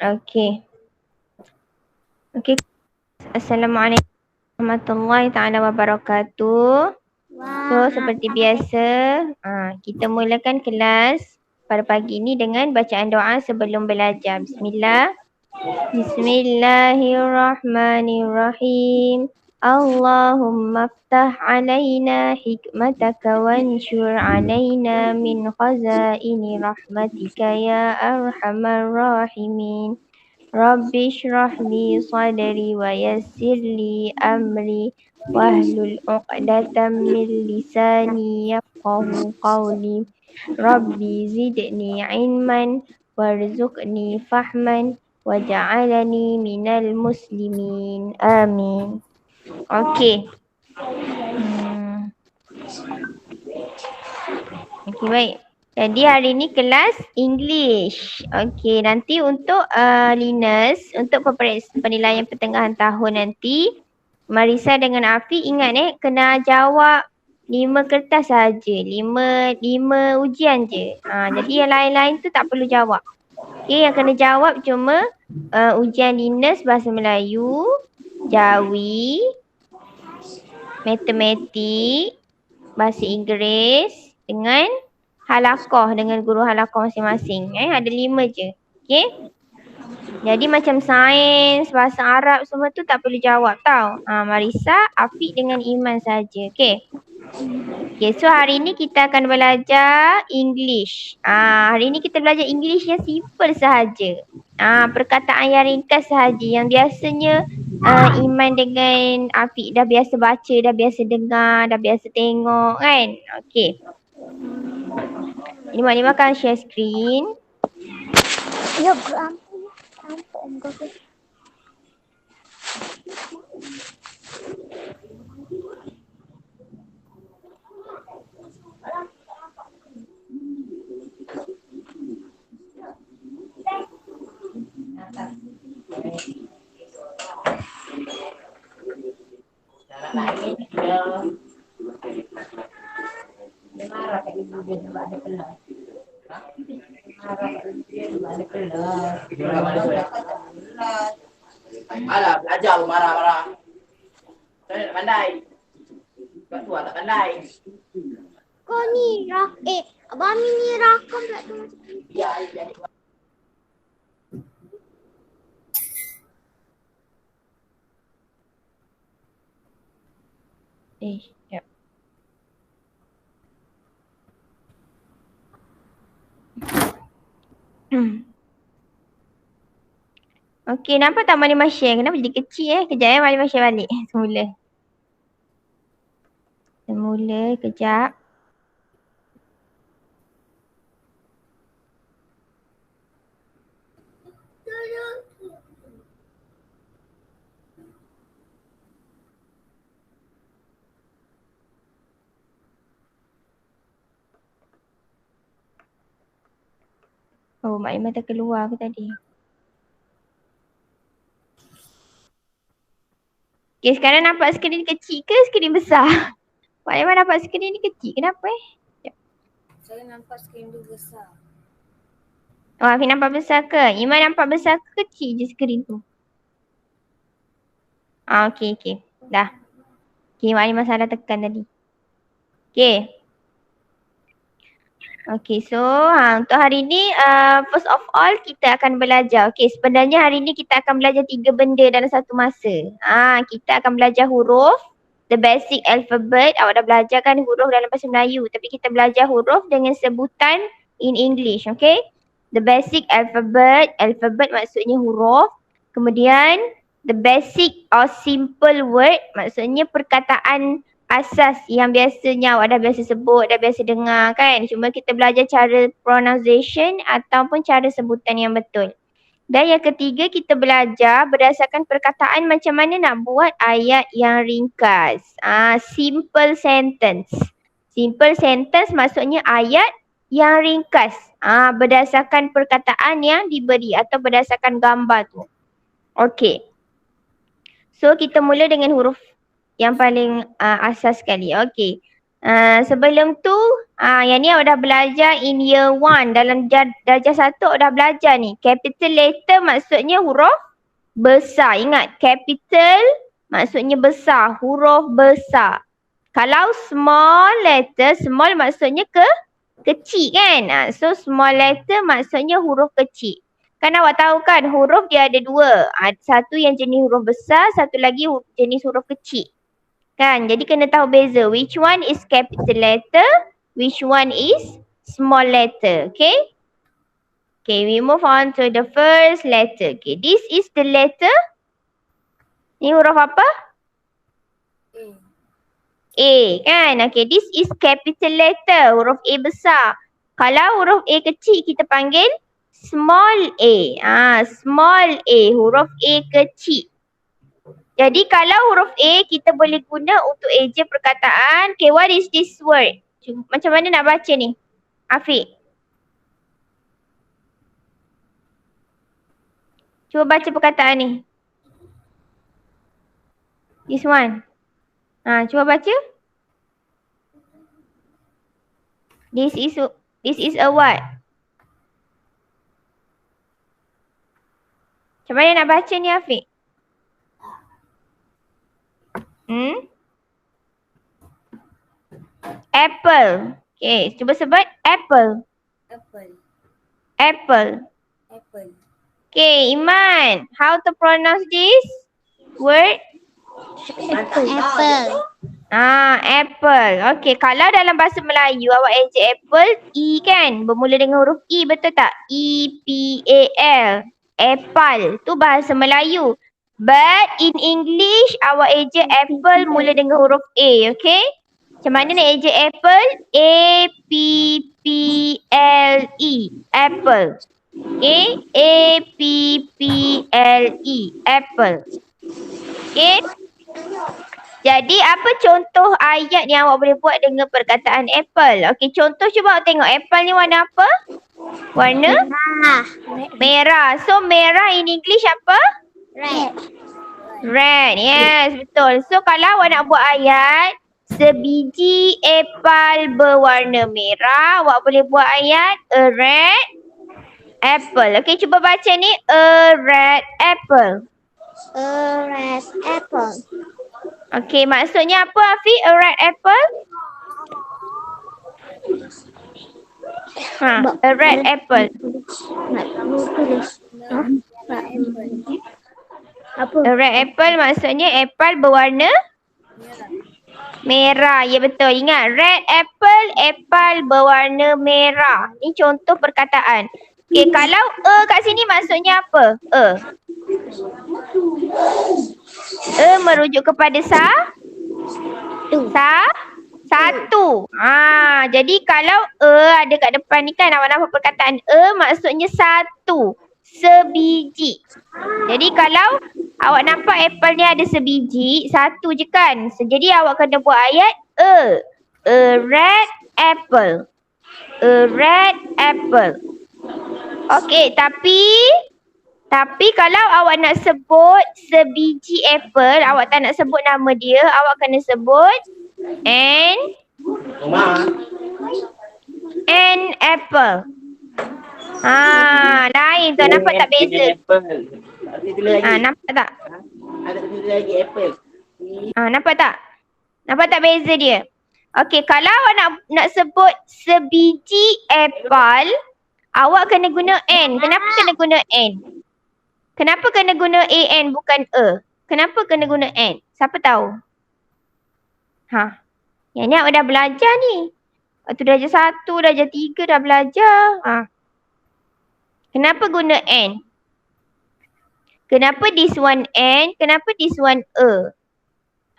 Okey. Okey. Assalamualaikum warahmatullahi taala wabarakatuh. So seperti biasa, kita mulakan kelas pada pagi ini dengan bacaan doa sebelum belajar. Bismillah. Bismillahirrahmanirrahim. Allahumma aftah alaina hikmataka wanshur alaina min khazaini rahmatika ya arhamar rahimin. Rabbi shrah li sadri wa yassir li amri wahlul 'uqdatam min lisani yafqahu qawli. Rabbi zidni ilman warzuqni fahman waj'alni minal muslimin. Amin. Okey. Okey, baik. Jadi hari ni kelas English. Okey, nanti untuk Linus, untuk penilaian pertengahan tahun nanti, Marisa dengan Afi ingat kena jawab 5 kertas saja. 5 ujian je. Jadi yang lain-lain tu tak perlu jawab. Okey, yang kena jawab cuma ujian Linus bahasa Melayu, Jawi, matematik, bahasa Inggeris dengan halaqah dengan guru halaqah masing-masing. Ada 5 je. Okey. Jadi macam sains, bahasa Arab semua tu tak perlu jawab tau. Marisa, Afiq dengan Iman saja. Okey. Okey, so hari ni kita akan belajar English. Hari ni kita belajar English yang simple sahaja. Perkataan yang ringkas sahaja yang biasanya Iman dengan Afiq dah biasa baca, dah biasa dengar, dah biasa tengok kan. Okey. Ini Mak akan share screen. Ya, ampun. Alah, belajar marah-marah. Saya nak pandai. Sebab tu tak pandai. Kau ni Abang Amin ni rakam pula tu. Ya, jadi. Sekejap. Okey, nampak tak Malimah share? Kenapa jadi kecil Kejap Malimah share balik semula. Kejap. Oh, Malimah terkeluar ke tadi? Okay, sekarang nampak skrin kecil ke skrin besar? Malimah nampak skrin ni kecil. Kenapa Saya nampak skrin tu besar. Oh, Afiq nampak besar ke? Iman nampak besar ke kecil je skrin tu? Okey. Dah. Okey, Malimah salah tekan tadi. Okey, so untuk hari ni first of all kita akan belajar. Okey, sebenarnya hari ni kita akan belajar 3 benda dalam satu masa. Kita akan belajar huruf, the basic alphabet. Awak dah belajar kan huruf dalam bahasa Melayu, tapi kita belajar huruf dengan sebutan in English, okey? The basic alphabet maksudnya huruf. Kemudian the basic or simple word maksudnya perkataan asas yang biasanya awak dah biasa sebut, dah biasa dengar kan. Cuma kita belajar cara pronunciation ataupun cara sebutan yang betul. Dan yang ketiga kita belajar berdasarkan perkataan macam mana nak buat ayat yang ringkas. Simple sentence. Simple sentence maksudnya ayat yang ringkas. Berdasarkan perkataan yang diberi atau berdasarkan gambar tu. Okey. So kita mula dengan huruf yang paling asas sekali. Okey. Sebelum tu, yang ni awak dah belajar in year 1. Dalam darjah 1 awak dah belajar ni. Capital letter maksudnya huruf besar. Ingat, capital maksudnya besar, huruf besar. Kalau small letter, small maksudnya kecil kan? So small letter maksudnya huruf kecil. Kan awak tahu kan huruf dia ada dua. Satu yang jenis huruf besar, satu lagi jenis huruf kecil. Kan? Jadi kena tahu beza. Which one is capital letter? Which one is small letter? Okay? Okay, we move on to the first letter. Okay, this is the letter. Ni huruf apa? A kan? Okay, this is capital letter. Huruf A besar. Kalau huruf A kecil kita panggil small a. Small a. Huruf A kecil. Jadi kalau huruf A kita boleh guna untuk eja perkataan. Okay, what is this word? Macam mana nak baca ni? Afiq. Cuba baca perkataan ni. This one. Cuba baca. This is a what? Macam mana nak baca ni Afiq? Apple. Okay, cuba sebut apple. Apple. Okay, Iman. How to pronounce this word? Apple. Apple. Okay, kalau dalam bahasa Melayu awak eja apple, E kan? Bermula dengan huruf E, betul tak? E-P-A-L. Apple. Tu bahasa Melayu. But in English, awak eja apple mula dengan huruf A, okay? Macam mana nak eja apple? A-P-P-L-E. Apple. Okay? A-P-P-L-E. Apple. Okay? Jadi apa contoh ayat yang awak boleh buat dengan perkataan apple? Okay, contoh cuba awak tengok. Apple ni warna apa? Warna? Merah. So merah in English apa? Red. Red, yes, betul. So kalau awak nak buat ayat sebiji apple berwarna merah, awak boleh buat ayat a red apple. Okay, cuba baca ni, a red apple. A red apple. Okay, maksudnya apa Afiq, a red apple? A red apple. Apa? A red apple maksudnya apple berwarna merah. Ya betul. Ingat, red apple, apple berwarna merah. Ni contoh perkataan. Okay, kalau kat sini maksudnya apa? Merujuk kepada satu. Jadi kalau ada kat depan ni kan awak nampak perkataan maksudnya satu. Sebiji. Jadi kalau awak nampak apple ni ada sebiji, satu je kan. Jadi awak kena buat ayat a red apple. A red apple. Okey, tapi kalau awak nak sebut sebiji apple, awak tak nak sebut nama dia, awak kena sebut an apple. Lain tu. Nampak tak beza? Nampak tak? Ada lagi apple. Nampak tak? Nampak tak beza dia? Okey, kalau awak nak sebut sebiji apple, awak kena guna N. Kenapa kena guna N? Kenapa kena guna AN bukan E? Kenapa kena guna N? Siapa tahu? Yang ni awak dah belajar ni. Waktu darjah 1, darjah 3 dah belajar. Kenapa guna N? Kenapa this one N? Kenapa this one E?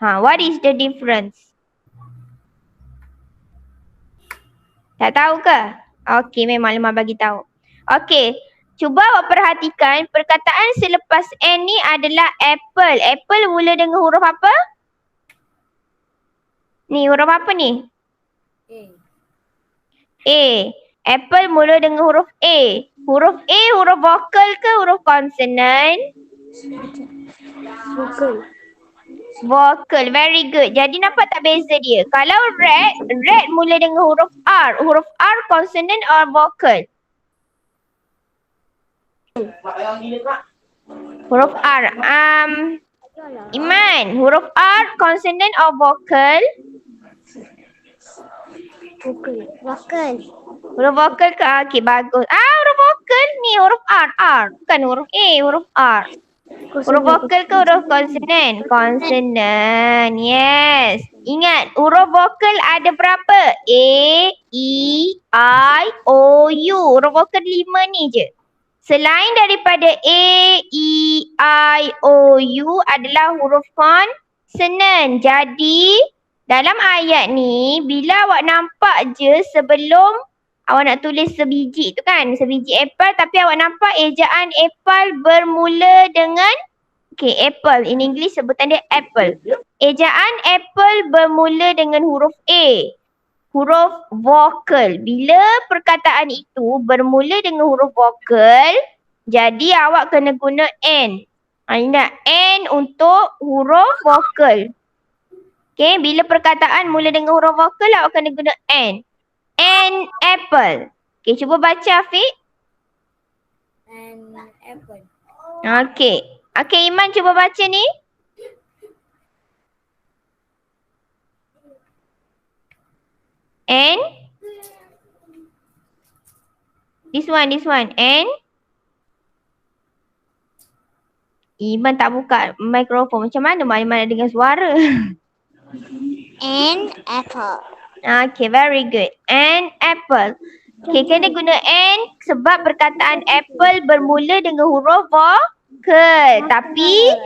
What is the difference? Tak tahu ke? Okey, memang lemah bagi tahu. Okey, cuba awak perhatikan perkataan selepas N ni adalah apple. Apple mula dengan huruf apa? Ni huruf apa ni? A. Apple mula dengan huruf A. Huruf A huruf vokal ke huruf konsonan? Vokal. Vocal. Very good. Jadi nampak tak beza dia? Kalau red mula dengan huruf R. Huruf R consonant or vocal? Mak yang gila kak. Huruf R. Iman, huruf R consonant or vocal? Vocal. Huruf vocal ke? Okey, bagus. Huruf vocal ni huruf R. Bukan huruf A, huruf R. Huruf vokal ke huruf konsonan? Konsonan. Yes. Ingat, huruf vokal ada berapa? A, E, I, O, U. Huruf vokal 5 ni je. Selain daripada A, E, I, O, U adalah huruf konsonan. Jadi, dalam ayat ni, bila awak nampak je sebelum awak nak tulis sebiji tu kan, sebiji apple, tapi awak nampak ejaan apple bermula dengan apple. In English sebutan dia apple. Ejaan apple bermula dengan huruf A. Huruf vokal. Bila perkataan itu bermula dengan huruf vokal, jadi awak kena guna N. Ingat, N untuk huruf vokal. Okay, bila perkataan mula dengan huruf vokal, awak kena guna N. An apple. Okay, cuba baca Afiq. An apple. Okay. Okay, Iman cuba baca ni. N. This one. N. Iman tak buka mikrofon. Macam mana Iman nak dengar suara? An apple. Okay, very good. An apple. Okay, kena guna N sebab perkataan apple bermula dengan huruf vokal. Tapi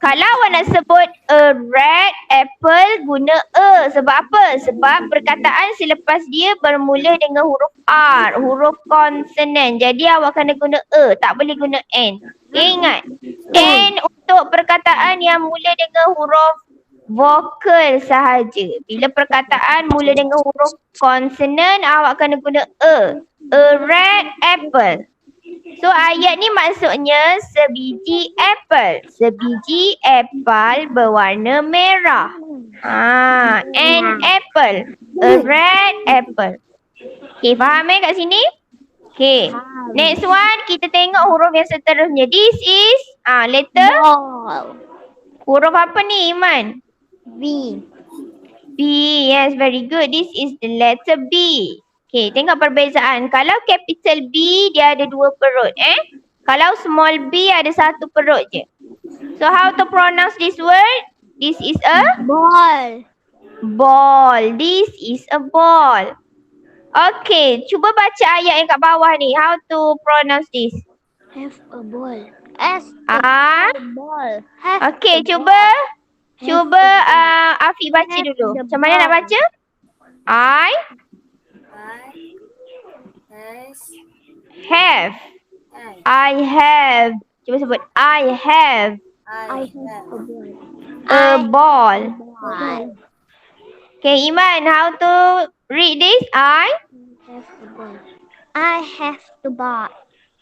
kalau awak nak sebut a red apple, guna a. Sebab apa? Sebab perkataan selepas dia bermula dengan huruf R, huruf konsonan. Jadi awak kena guna a, tak boleh guna N. Okay, ingat. N untuk perkataan yang mula dengan huruf vokal sahaja. Bila perkataan mula dengan huruf konsonan, awak kena guna a. A red apple. So ayat ni maksudnya sebiji apple. Sebiji apple berwarna merah. An apple. A red apple. Okay, faham kat sini? Okay. Next one, kita tengok huruf yang seterusnya. This is letter. Ball. Huruf apa ni Iman? B. B. Yes, very good. This is the letter B. Okay, tengok perbezaan. Kalau capital B, dia ada 2 perut. Kalau small b, ada 1 perut je. So, how to pronounce this word? This is a Ball. ball. This is a ball. Okay, cuba baca ayat yang kat bawah ni. How to pronounce this? Have a ball. S. Ah. Ball. Okay, cuba Afiq baca dulu. Macam mana nak baca? Have. I have. Cuba sebut. I have I have a ball. a ball. Ball. Okay, Iman, how to read this? Have a ball. I have the ball.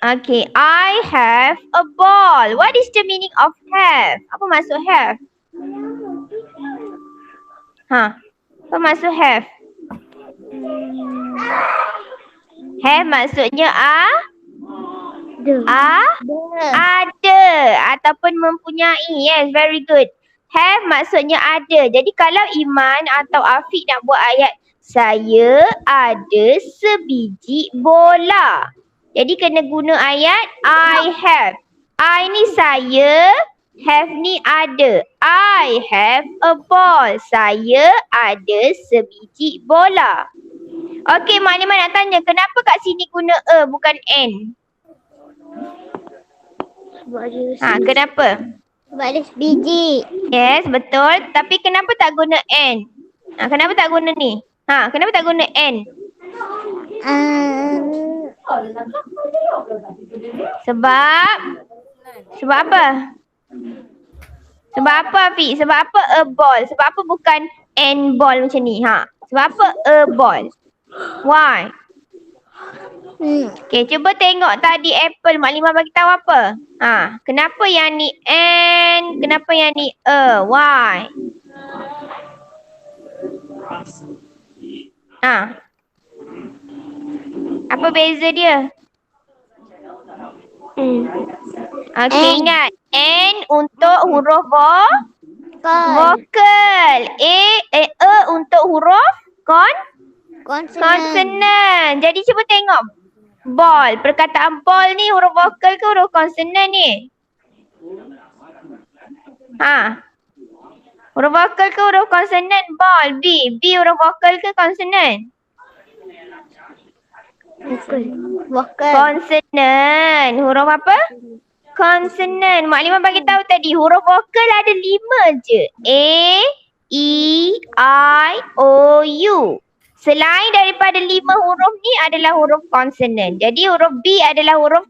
Okay, I have a ball. What is the meaning of have? Apa maksud have? Apa maksud have? Have maksudnya ada ataupun mempunyai. Yes, very good. Have maksudnya ada. Jadi kalau Iman atau Afiq nak buat ayat, saya ada sebiji bola. Jadi kena guna ayat I have. I ni saya, have ni ada. I have a ball. Saya ada sebiji bola. Okey, Mak Lima nak tanya, kenapa kat sini guna a bukan n? Kenapa? Sebab ada sebiji. Yes, betul. Tapi kenapa tak guna n? Kenapa tak guna ni? Kenapa tak guna n? Sebab apa? Sebab apa, Afiq? Sebab apa a ball? Sebab apa bukan n ball macam ni? Sebab apa a ball? Why? Okay, cuba tengok tadi apple. Maklimah bagi tahu apa? Kenapa yang ni N? Kenapa yang ni A? Why? Apa beza dia? Okay, ingat. N untuk huruf vokal. A untuk huruf konsonan. Jadi cuba tengok. Ball. Perkataan ball ni huruf vokal ke huruf konsonan ni? Huruf vokal ke huruf konsonan? Ball. B. B huruf vokal ke konsonan? Vokal. Konsonan. Huruf apa? Konsonan. Maklimah bagi tahu tadi huruf vokal ada 5 je. A, E, I, O, U. Selain daripada 5 huruf ni adalah huruf konsonan. Jadi huruf B adalah huruf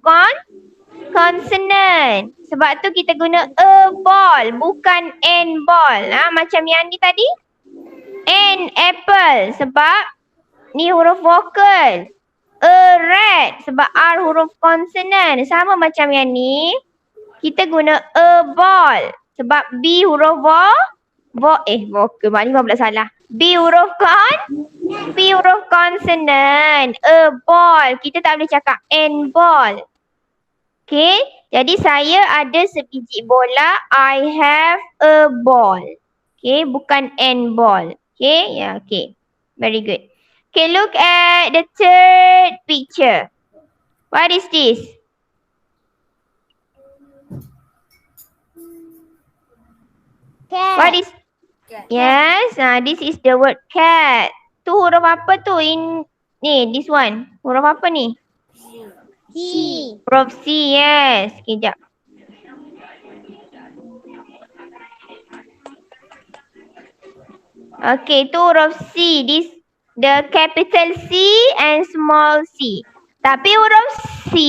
konsonan. Sebab tu kita guna a ball bukan N ball. Macam yang ni tadi. N apple sebab ni huruf vokal. A rat sebab R huruf konsonan. Sama macam yang ni. Kita guna a ball sebab B huruf vokal. Maklimah pula salah. B huruf konsonan. A ball. Kita tak boleh cakap N ball. Okay. Jadi saya ada sebiji bola. I have a ball. Okay. Bukan N ball. Okay. Yeah, okay. Very good. Okay. Look at the third picture. What is this? Cat. What is? Yes, this is the word cat. Tu huruf apa tu? This one. Huruf apa ni? C. Huruf C, yes. Kejap. Okay, tu huruf C. This the capital C and small c. Tapi huruf C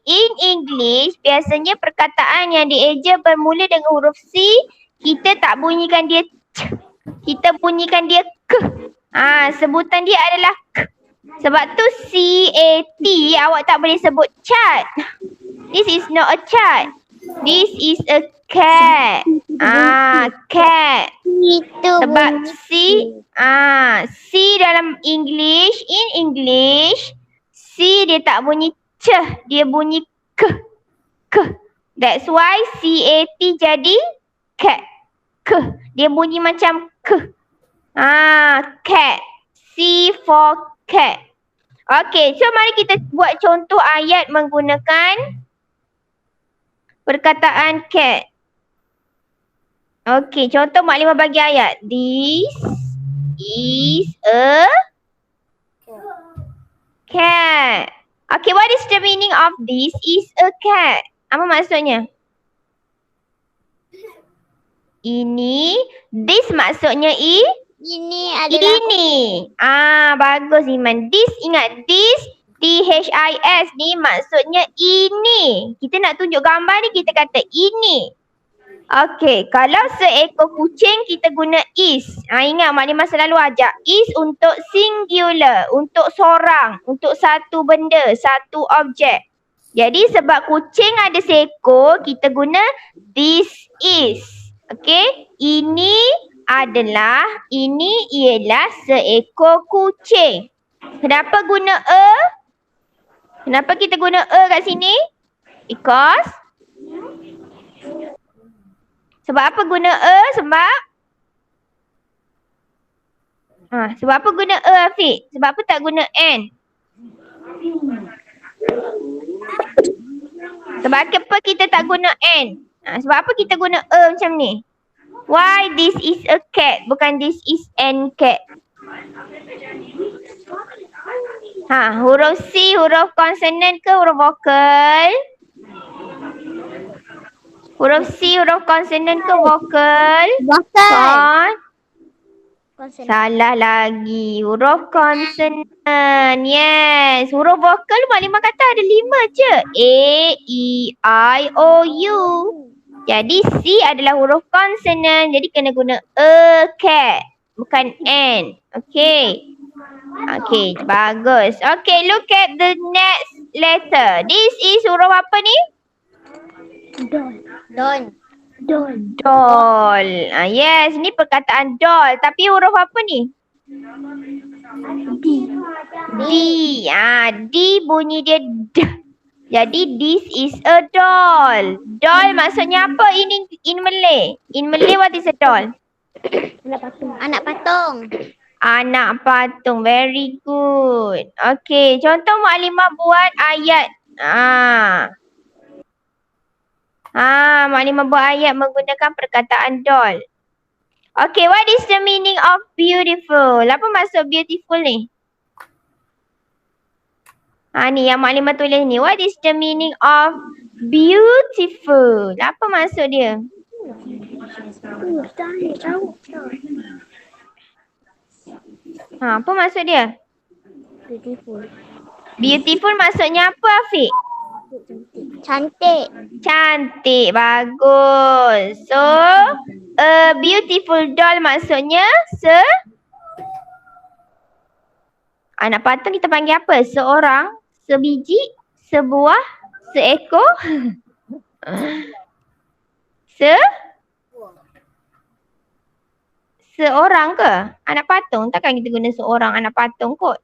in English biasanya perkataan yang dieja bermula dengan huruf C, kita tak bunyikan dia C. Kita bunyikan dia K. Sebutan dia adalah K. Sebab tu C-A-T awak tak boleh sebut cat. This is not a cat. This is a cat. Cat. Itu Sebab bunyi. C dalam English, in English, C dia tak bunyi C, dia bunyi K. That's why C-A-T jadi cat. K. Dia bunyi macam K. Cat. C for cat. Okay, so mari kita buat contoh ayat menggunakan perkataan cat. Okay, contoh maklimah bagi ayat. This is a cat. Okay, what is the meaning of this is a cat? Apa maksudnya? Ini, this maksudnya Ini adalah ini. Bagus Iman. This, ingat this, T-H-I-S ni maksudnya ini. Kita nak tunjuk gambar ni kita kata ini. Okay, kalau seekor kucing kita guna is. Ingat maklimah selalu ajak. Is untuk singular, untuk seorang, untuk satu benda, satu objek. Jadi sebab kucing ada seekor, kita guna this is. Okay, ini ialah seekor kucing. Kenapa guna a? Kenapa kita guna a kat sini? Because sebab apa guna a? Sebab apa guna a, Afiq? Sebab apa tak guna n? Sebab apa kita tak guna n? Sebab apa kita guna a macam ni? Why this is a cat? Bukan this is an cat. Huruf C, huruf konsonan ke huruf vokal? Huruf C, huruf konsonan ke vokal? vokal. Konsonan. Salah lagi. Huruf konsonan. Yes. Huruf vokal maklimah kata ada 5 je. A, E, I, O, U. Jadi C adalah huruf konsonan. Jadi kena guna a cat. Bukan N. Okay. Okay, bagus. Okay, look at the next letter. This is huruf apa ni? Don. Doll. Yes, ni perkataan doll. Tapi huruf apa ni? D. D bunyi dia D. Jadi this is a doll. Doll maksudnya apa in Malay? In Malay what is a doll? Anak patung. Anak patung. Very good. Okay, contoh Mukadimah buat ayat. Mukadimah buat ayat menggunakan perkataan doll. Okay, what is the meaning of beautiful? Apa maksud beautiful ni? Ni yang Mukadimah tulis ni. What is the meaning of beautiful? Apa maksud dia? Apa maksud dia? Beautiful maksudnya apa, Afiq? Cantik. Cantik, bagus. So, a beautiful doll maksudnya anak patung kita panggil apa? Seorang, sebiji, sebuah, seekor. Seorang ke? Anak patung? Takkan kita guna seorang anak patung kot.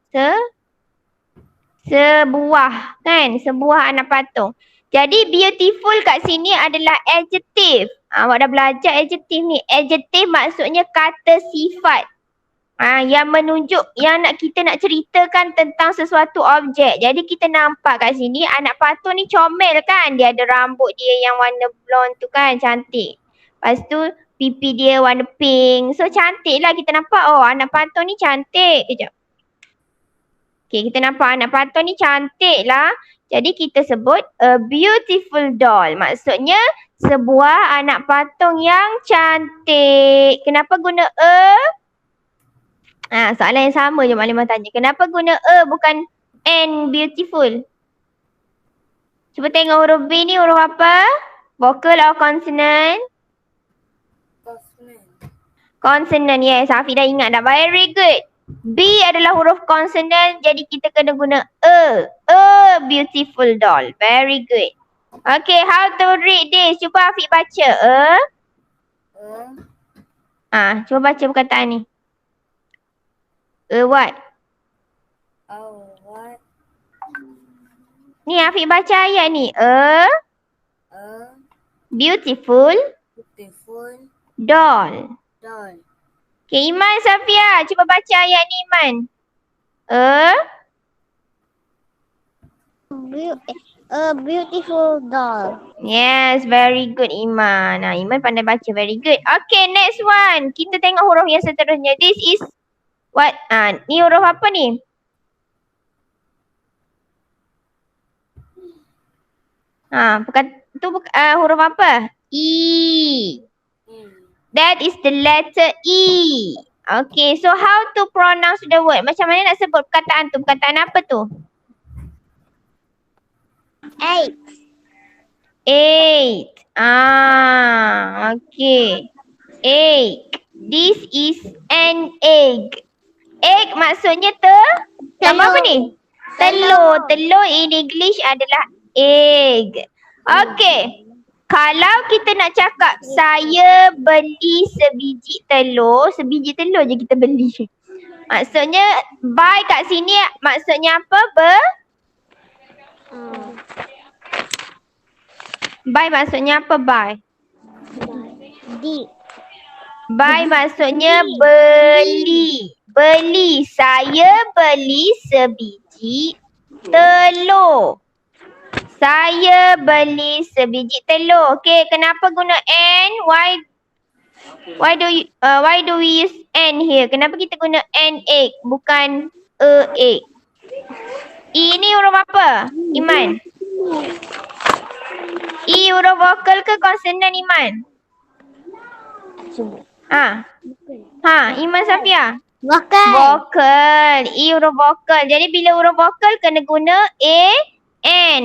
Sebuah kan? Sebuah anak patung. Jadi beautiful kat sini adalah adjective. Awak dah belajar adjective ni. Adjective maksudnya kata sifat. Yang menunjuk, yang kita nak ceritakan tentang sesuatu objek. Jadi kita nampak kat sini anak patung ni comel kan? Dia ada rambut dia yang warna blonde tu kan? Cantik. Lepas tu pipi dia warna pink. So cantik lah kita nampak. Oh, anak patung ni cantik. Kejap. Okay, kita nampak anak patung ni cantik lah. Jadi kita sebut a beautiful doll. Maksudnya sebuah anak patung yang cantik. Kenapa guna a? Soalan yang sama je Maklimah tanya. Kenapa guna a bukan and beautiful? Cuba tengok huruf B ni huruf apa? Vocal or consonant? Consonant, yes. Afiq dah ingat dah. Very good. B adalah huruf consonant. Jadi kita kena guna a. A beautiful doll. Very good. Okay, how to read this? Cuba Afiq baca. Cuba baca perkataan ni. What? What? Ni Afiq baca ayat ni. Beautiful doll. Okay, Iman, Safia. Cuba baca ayat ni, Iman. A beautiful doll. Yes, very good, Iman. Iman pandai baca, very good. Okay, next one. Kita tengok huruf yang seterusnya. This is what? Ni huruf apa ni? Huruf apa? E. That is the letter E. Okay, so how to pronounce the word? Macam mana nak sebut perkataan tu? Perkataan apa tu? Eight. Okay. Egg. This is an egg. Egg maksudnya tambah apa ni? Telur. Telur in English adalah egg. Okay. Kalau kita nak cakap saya beli sebiji telur je kita beli. Maksudnya buy kat sini maksudnya apa? Buy maksudnya apa buy? Buy maksudnya beli. Beli. Saya beli sebiji telur. Saya beli sebiji telur. Okay, kenapa guna and? Why do we use and here? Kenapa kita guna an egg bukan a egg? E ni huruf apa? Iman. E huruf vokal ke konsonan, Iman? Iman, Safia. Vokal. E huruf vokal. Jadi bila huruf vokal kena guna an.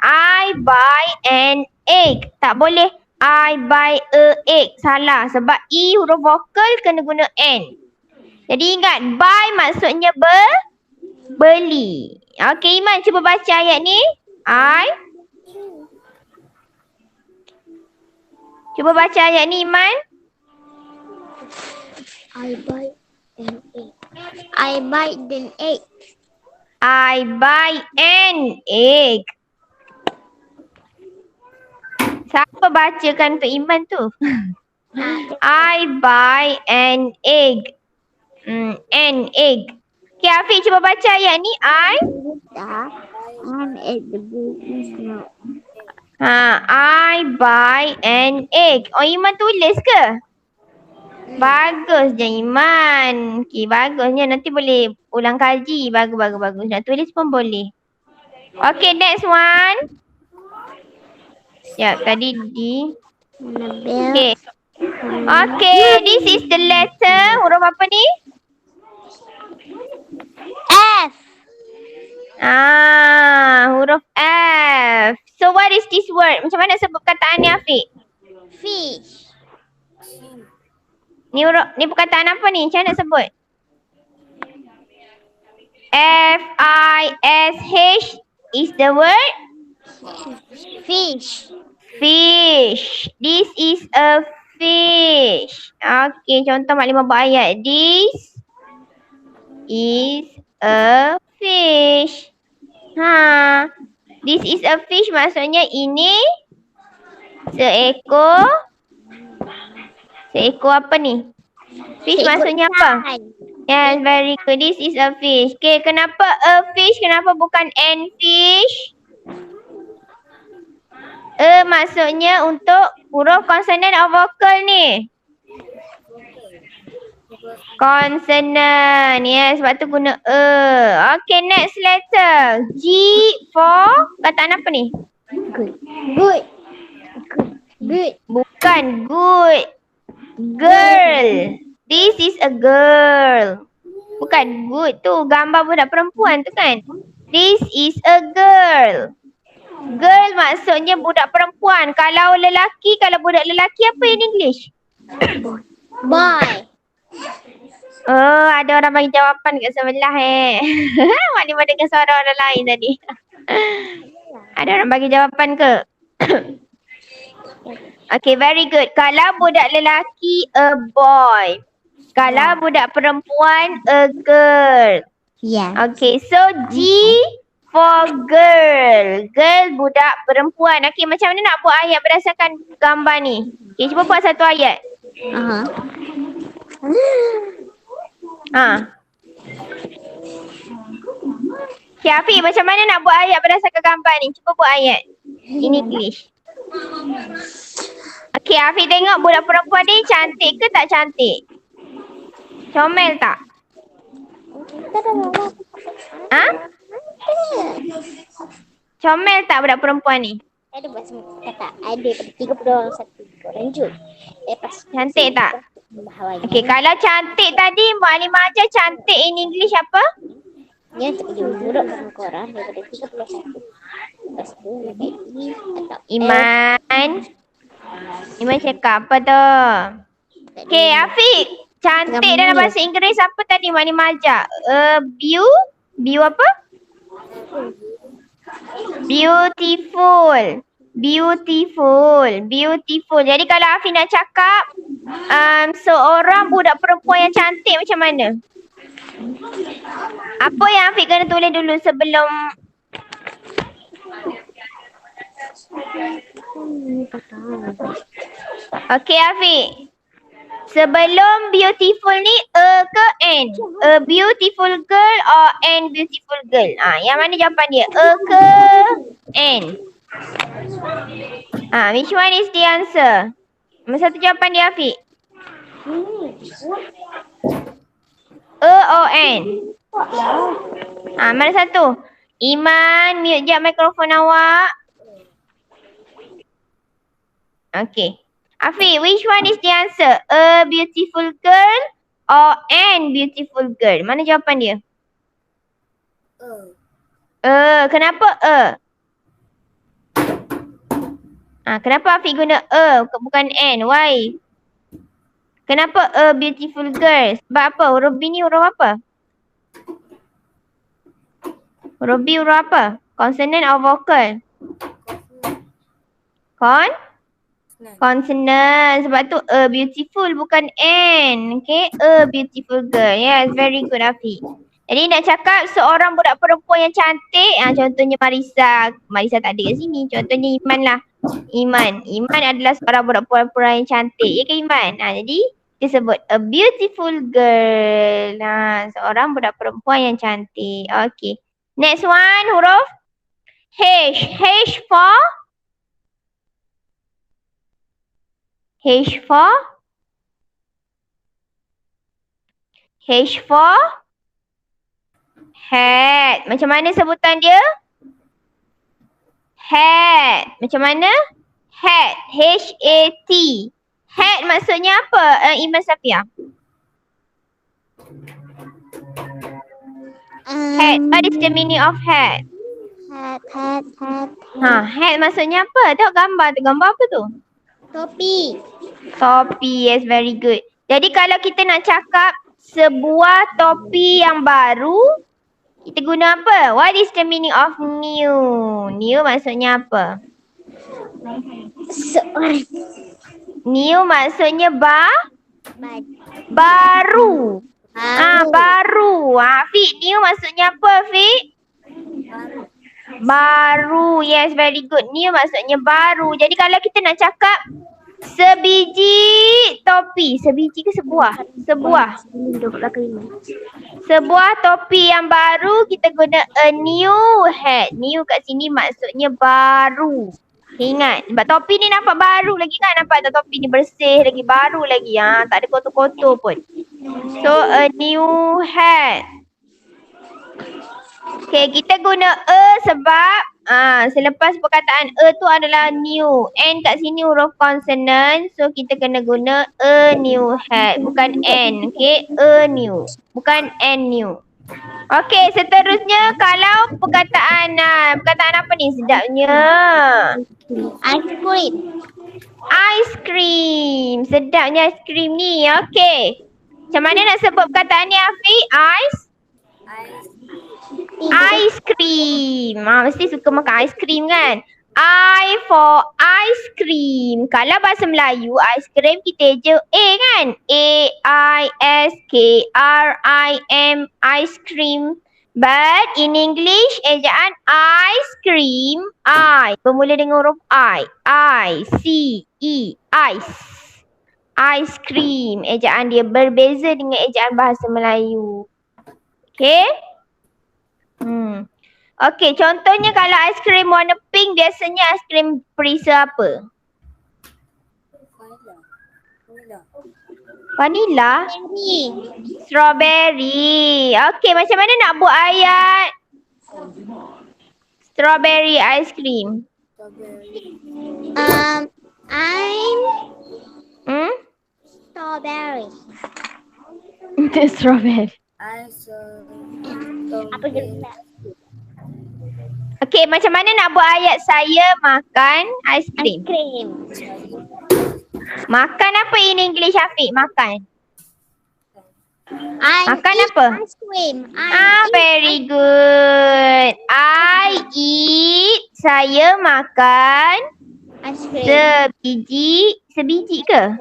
I buy an egg. Tak boleh I buy a egg. Salah. Sebab E huruf vokal kena guna an. Jadi ingat, buy maksudnya beli. Okey, Iman cuba baca ayat ni. Cuba baca ayat ni, Iman. I buy an egg. I buy an egg. I buy an egg. Siapa bacakan untuk Iman tu? I buy an egg. An egg. Okay, Afiq cuba baca ayat ni. I'm at the business now. I buy an egg. Oh, Iman tulis ke? Bagus je Iman. Okay, bagusnya. Nanti boleh ulang kaji. Bagus. Nak tulis pun boleh. Okay, next one. Sekejap, tadi di... Okay. Okay, this is the letter. Huruf apa ni? F. Huruf F. So what is this word? Macam mana sebut perkataan ni, Afiq? Fish. Ni perkataan apa ni? Macam mana sebut? F-I-S-H is the word? Fish. Fish. This is a fish. Okay, contoh maklimah buat ayat. This is a fish. This is a fish maksudnya ini seekor apa ni? Fish maksudnya apa? Yes, very good. This is a fish. Okay, kenapa a fish? Kenapa bukan an fish? Maksudnya untuk huruf consonant atau vokal ni? Consonant. Yes, sebab tu guna e. Okay, next letter. G for kataan apa ni? Good. Bukan good. Girl. This is a girl. Bukan good tu. Gambar budak perempuan tu kan? This is a girl. Girl maksudnya budak perempuan. Kalau lelaki, kalau budak lelaki apa in English? Boy. Oh, ada orang bagi jawapan kat sebelah Maknanya dengar suara orang lain tadi. Ada orang bagi jawapan ke? Okay, very good. Kalau budak lelaki, a boy. Kalau budak perempuan, a girl. Yeah. Okay, so G for girl. Girl budak perempuan. Okay, macam mana nak buat ayat berdasarkan gambar ni? Okay, cuba buat satu ayat. Okay, Afiq, macam mana nak buat ayat berdasarkan gambar ni? Cuba buat ayat. In English. Okay, Afiq tengok budak perempuan ni cantik ke tak cantik? Comel tak? Comel tak budak perempuan ni? Ada bahasa kata ada pada 31 orang Jun. Lepas cantik tak? Okay, kalau cantik tadi maklimah ajar cantik in English apa? Ya, tak ada budak dalam Quran daripada 31. Lepas tu ini atau Iman cakap apa tu? Okay, Afiq. Cantik dalam bahasa Inggeris apa tadi maklimah ajar? View apa? Beautiful. Jadi kalau Afiq nak cakap seorang budak perempuan yang cantik macam mana? Apa yang Afiq kena tulis dulu sebelum Okay, Afiq. Sebelum beautiful ni a ke n? A beautiful girl or an beautiful girl? Yang mana jawapan dia? A ke n? Which one is the answer? Nombor satu jawapan dia, Afiq. A or n? Mana satu? Iman, mute je mikrofon awak. Okay. Afiq, which one is the answer? A beautiful girl or an beautiful girl? Mana jawapan dia? Kenapa a? Kenapa Afiq guna a bukan n? Why? Kenapa a beautiful girl? Sebab apa? Huruf B ni huruf apa? Huruf B huruf apa? Consonant atau vocal? Consonant. Sebab tu a beautiful bukan N. Okay, a beautiful girl. Yes, very good Afiq. Jadi nak cakap seorang budak perempuan yang cantik. Contohnya Marisa. Marisa tak ada kat sini. Contohnya Iman lah. Iman adalah seorang budak perempuan yang cantik. Ya ke Iman? Jadi kita sebut a beautiful girl. Seorang budak perempuan yang cantik. Okay. Next one huruf H. H for hat. Macam mana sebutan dia? Hat. Macam mana? Hat. H-A-T. Hat maksudnya apa? Iman Safia. Hat. What is the meaning of hat? Hat. Hat maksudnya apa? Tengok gambar tu. Gambar apa tu? Topi. Topi. Yes, very good. Jadi kalau kita nak cakap sebuah topi yang baru, kita guna apa? What is the meaning of new? New maksudnya apa? New maksudnya baru. Baru. Fik, new maksudnya apa, Fik? Baru. Yes, very good. New maksudnya baru. Jadi kalau kita nak cakap sebiji topi. Sebiji ke sebuah? Sebuah topi yang baru, kita guna a new hat. New kat sini maksudnya baru. Ingat, sebab topi ni nampak baru lagi kan? Nampak tak topi ni bersih lagi, baru lagi. Tak ada kotor-kotor pun. So, a new hat. Okay, kita guna a sebab selepas perkataan a tu adalah new. N kat sini huruf consonant. So, kita kena guna a new hat. Bukan N. Okay, a new. Bukan N new. Okay, seterusnya kalau perkataan apa ni sedapnya? Ice cream. Sedapnya ice cream ni. Okay. Macam mana nak sebut perkataan ni, Afiq? Ice cream. Mesti suka makan ice cream kan? I for ice cream. Kalau bahasa Melayu, ice cream kita eja A kan? A-I-S-K-R-I-M. Ice cream. But in English, ejaan ice cream. I. Bermula dengan huruf I. I-C-E. Ice. Ice cream. Ejaan dia berbeza dengan ejaan bahasa Melayu. Okay? Okay, contohnya kalau aiskrim warna pink, biasanya aiskrim perisa apa? Vanilla? Strawberry. Okay, macam mana nak buat ayat strawberry ice cream? Strawberry. Strawberry. Apa dia? Okay, macam mana nak buat ayat saya makan ice cream? Makan apa in English, Afiq? Makan. Makan apa? Ice cream. Very good. I eat. Saya makan. Ice cream. Sebiji ke?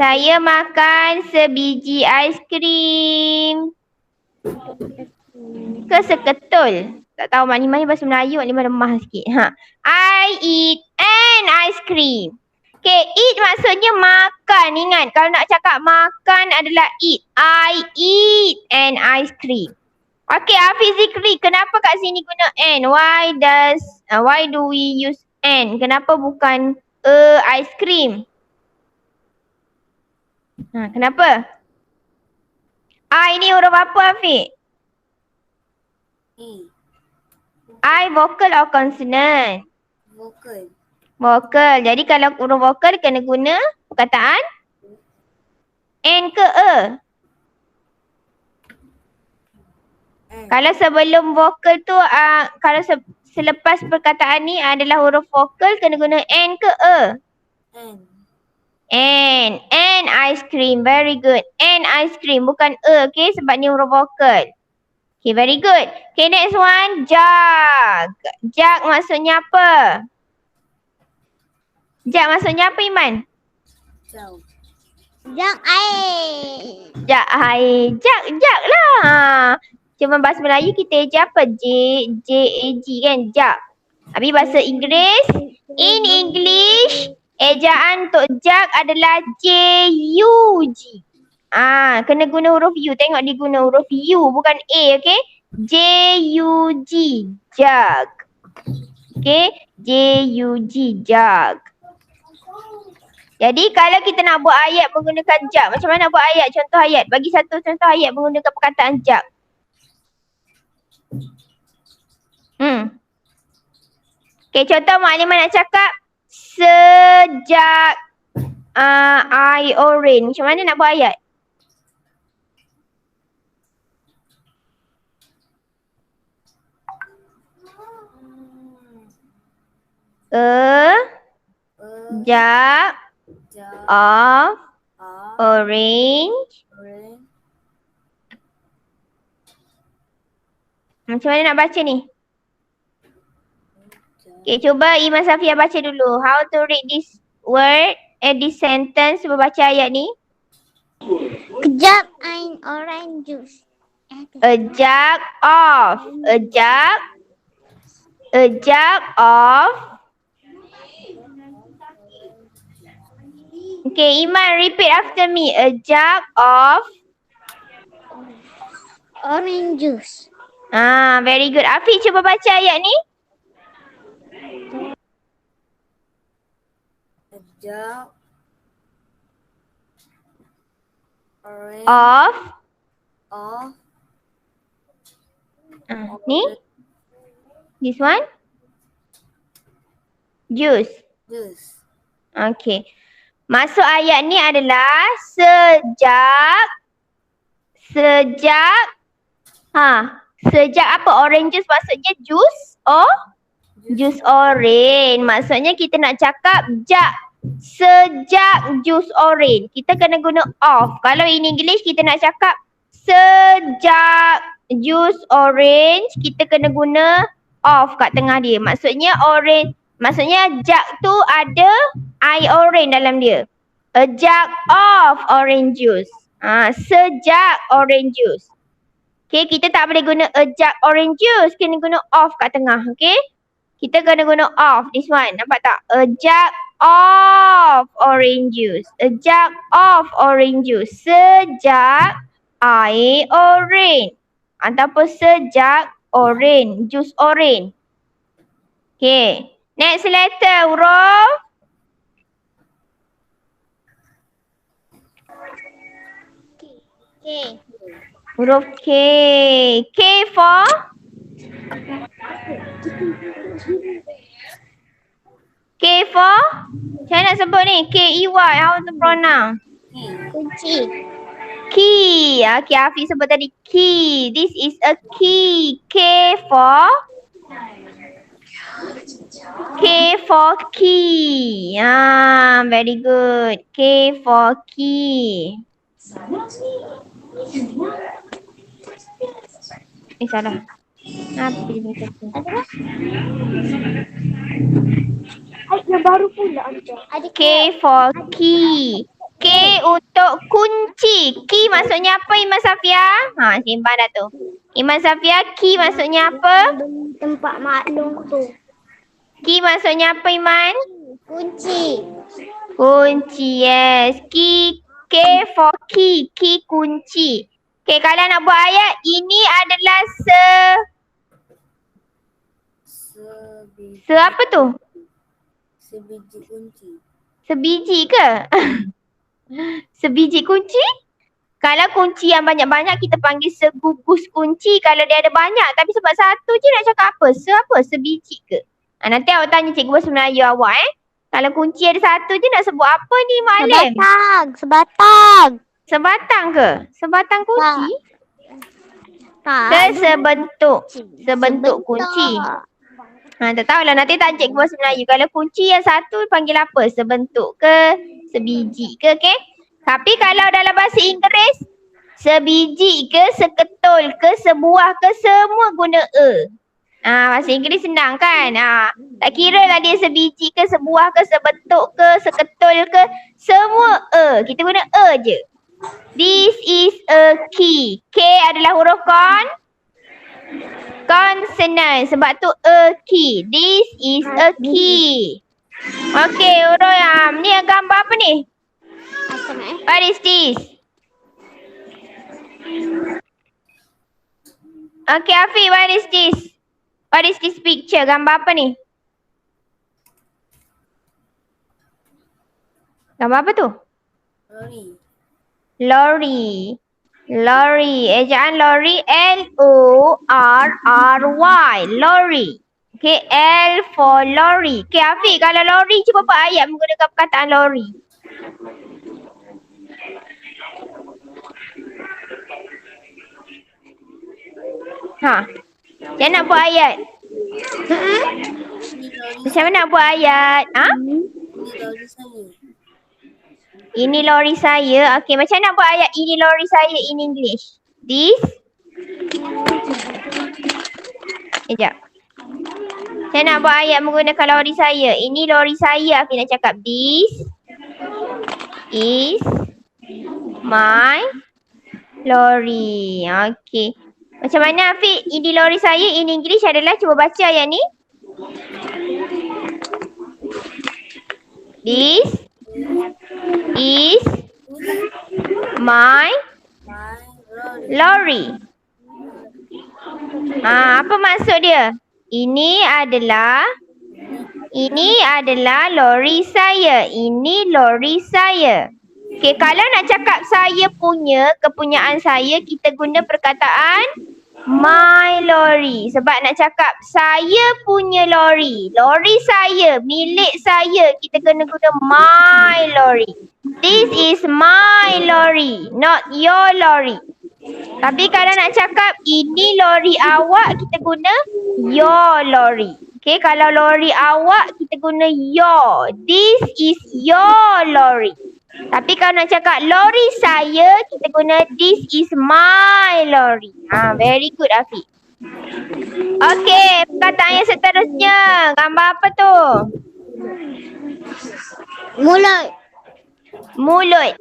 Saya makan sebiji ice cream. Ke seketul? Tak tahu maknanya bahasa Melayu, maknanya lemah sikit. I eat an ice cream. Okay, eat maksudnya makan. Ingat, kalau nak cakap makan adalah eat. I eat an ice cream. Okay, Hafiz Zikri, kenapa kat sini guna N? Why do we use N? Kenapa bukan ice cream? Kenapa? I ni huruf apa, Hafiz? I vokal or consonant? Vokal. Jadi kalau huruf vokal kena guna perkataan N ke E? Kalau sebelum vokal tu, kalau selepas perkataan ni adalah huruf vokal, kena guna N ke E? N ice cream. Very good. N ice cream. Bukan okay? Sebab ni huruf vokal. Okay, very good. Okay, next one. Jug. Jug maksudnya apa? Jug maksudnya apa, Iman? Jauh. Jug air. Jug air. Jug lah. Cuma bahasa Melayu kita eja apa? J-A-G kan? Jug. Habis bahasa Inggeris. In English, ejaan untuk jug adalah J-U-G. Kena guna huruf U. Tengok dia guna huruf U bukan A, okay? J-U-G. Jug. Okay? J-U-G. Jug. Jadi kalau kita nak buat ayat menggunakan jug, macam mana nak buat ayat? Contoh ayat. Bagi satu contoh ayat menggunakan perkataan jug. Okay, contoh maklimah nak cakap sejak I orange. Macam mana nak buat ayat? Jak of orange. Macam mana nak baca ni? Okay, cuba Iman Safia baca dulu. How to read this word this sentence. Cuba baca ayat ni. Kejap air orange juice. A jug of. A jug. A jug of. Okay, Iman repeat after me. A jug of. Orange juice. Very good. Afiq cuba baca ayat ni. Jug orange Of. of Ni. This one. Juice. juice. Okay. Maksud ayat ni adalah sejak apa? Orange juice maksudnya juice juice orange. Maksudnya kita nak cakap sejak juice orange. Kita kena guna of. Kalau in English kita nak cakap sejak juice orange, kita kena guna of kat tengah dia. Maksudnya orange. Maksudnya jug tu ada air orange dalam dia. A jug of orange juice. Sejak orange juice. Okay, kita tak boleh guna a jug orange juice. Kena guna of kat tengah. Okay. Kita kena guna of. This one. Nampak tak? A jug of orange juice. A jug of orange juice. Sejak air orange. Ataupun sejak orange. Juice orange. Okay. Next letter, huruf. Okay. Huruf K. K for? K for? Macam mana nak sebut ni? K-E-Y. How to pronounce? Kunci. Key. Okay, Afiq sebut tadi key. This is a key. K for? K for key. Very good. K for key. Salah. Apa dia ni? Yang baru pula ada. K for key. K untuk kunci. Key maksudnya apa, Iman Safia? Simpan dah tu. Iman Safia, key maksudnya apa? Tempat maklum tu. Key maksudnya apa, Iman? Kunci. Kunci, yes. Key. K for key. Key kunci. Okay, kalau nak buat ayat, ini adalah apa tu? Sebiji kunci. Sebiji ke? Sebiji kunci? Kalau kunci yang banyak-banyak kita panggil segugus kunci. Kalau dia ada banyak tapi sebab satu je nak cakap apa? Apa? Sebiji ke? Nanti awak tanya cikgu bahasa Melayu awak Kalau kunci ada satu je nak sebut apa ni Maklim? Sebatang ke? Sebatang kunci? Tak. Sebentuk kunci. Tak tahulah, nanti tanya cikgu bahasa Melayu. Kalau kunci yang satu panggil apa? Sebentuk ke? Sebiji ke, okay? Tapi kalau dalam bahasa Inggeris, sebiji ke, seketul ke, sebuah ke, semua guna a. Bahasa Inggeris senang kan? Tak kira lah dia sebiji ke, sebuah ke, sebetuk ke, seketul ke, semua a. Kita guna a je. This is a key. K adalah huruf consonant. Sebab tu a key. This is a key. Okay, Uroyam. Ni gambar apa ni? What is this? Okay, Afiq, what is this? What is this picture? Gambar apa ni? Gambar apa tu? Lori. Lorry. Lorry. Ejaan lorry L-O-R-R-Y. Lorry. Okay, L for lorry. Okay, Afiq, kalau lorry cuba buat ayat menggunakan perkataan lorry. Macam nak buat ayat? Macam mana nak buat ayat? Ini lori saya. Ini lori saya. Okay, macam nak buat ayat ini lori saya in English? This? Sekejap. Saya nak buat ayat menggunakan lori saya. Ini lori saya. Afiq nak cakap this is my lorry. Okay. Macam mana Afiq? Ini lori saya in English adalah, cuba baca ayat ni. This is my lorry. Apa maksud dia? Ini adalah lori saya. Ini lori saya. Okay, kalau nak cakap saya punya, kepunyaan saya, kita guna perkataan my lorry. Sebab nak cakap saya punya lori, lori saya, milik saya, kita kena guna my lorry. This is my lorry, not your lorry. Tapi kalau nak cakap ini lori awak, kita guna your lorry. Okay, kalau lori awak, kita guna your. This is your lorry. Tapi kalau nak cakap lori saya, kita guna this is my lorry. Very good, Afiq. Okay, perkataan yang seterusnya. Gambar apa tu? Mulut. Mulut.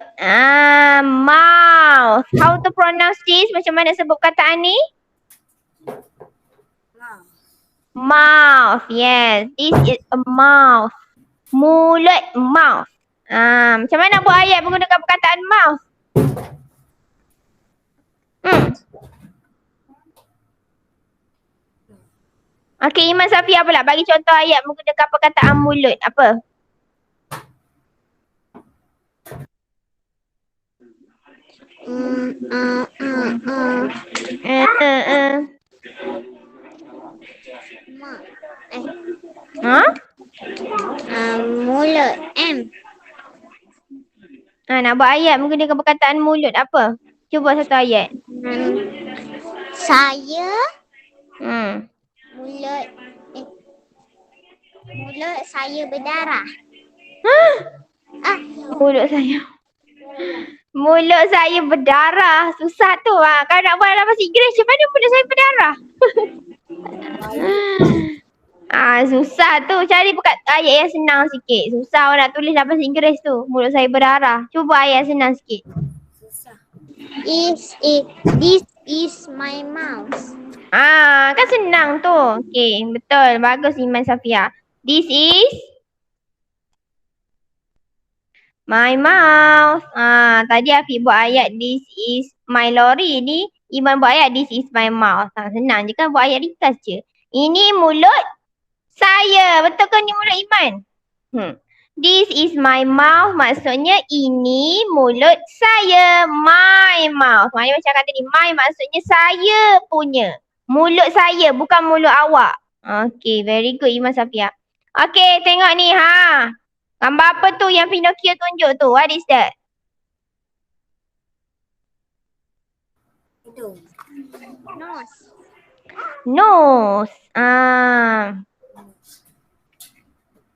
Mouth. How to pronounce this? Macam mana sebut perkataan ni? Mouth. Yes. This is a mouth. Mulut. Mouth. Macam mana nak buat ayat menggunakan perkataan mouth? Okay, Iman Safia pula bagi contoh ayat menggunakan perkataan mulut. Apa? Mulut. M. Nak buat ayat menggunakan perkataan mulut apa? Cuba satu ayat. Saya. Mulut saya berdarah. Mulut saya. Mulut saya berdarah. Susah tu. Kalau nak buat dalam bahasa Inggeris, macam mana mulut saya berdarah? Susah tu. Cari ayat yang senang sikit. Susah nak tulis dalam bahasa Inggeris tu. Mulut saya berdarah. Cuba ayat senang sikit. This is my mouth. Kan senang tu. Okay, betul. Bagus Iman Safia. This is my mouth. Tadi Afiq buat ayat this is my lorry. Ni Iman buat ayat this is my mouth. Senang je kan buat ayat ringkas je. Ini mulut saya. Betul ke ni mulut Iman? This is my mouth. Maksudnya ini mulut saya. My mouth. Maknanya macam kata ni, my maksudnya saya punya. Mulut saya, bukan mulut awak. Okay, very good Iman Safia. Okay, tengok ni gambar apa tu yang Pinocchio tunjuk tu? What is that? Hidung. Nose. Nose.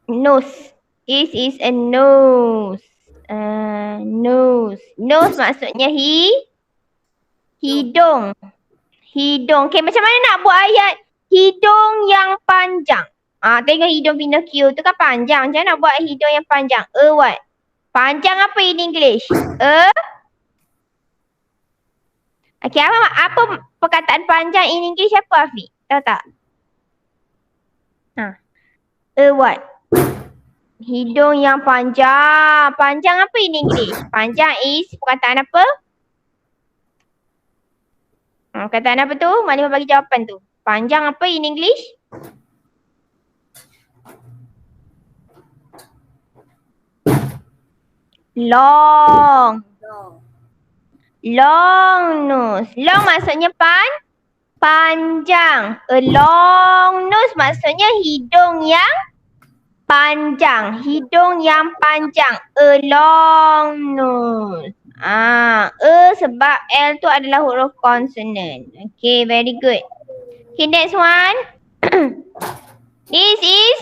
Nose. This is a nose. Nose. Nose maksudnya hidung. Hidung. Okay, macam mana nak buat ayat hidung yang panjang? Tengok hidung Pinocchio tu kan panjang. Macam mana nak buat hidung yang panjang? What? Panjang apa in English? Okay, apa perkataan panjang in English apa Afiq? Tahu tak? What? Hidung yang panjang. Panjang apa in English? Panjang is perkataan apa? Perkataan apa tu? Maknanya bagi jawapan tu. Panjang apa in English? Long. Long nose. Long maksudnya panjang. A long nose maksudnya hidung yang panjang. Hidung yang panjang. A long nose. Sebab L tu adalah huruf consonant. Okay, very good. Okay, next one. This is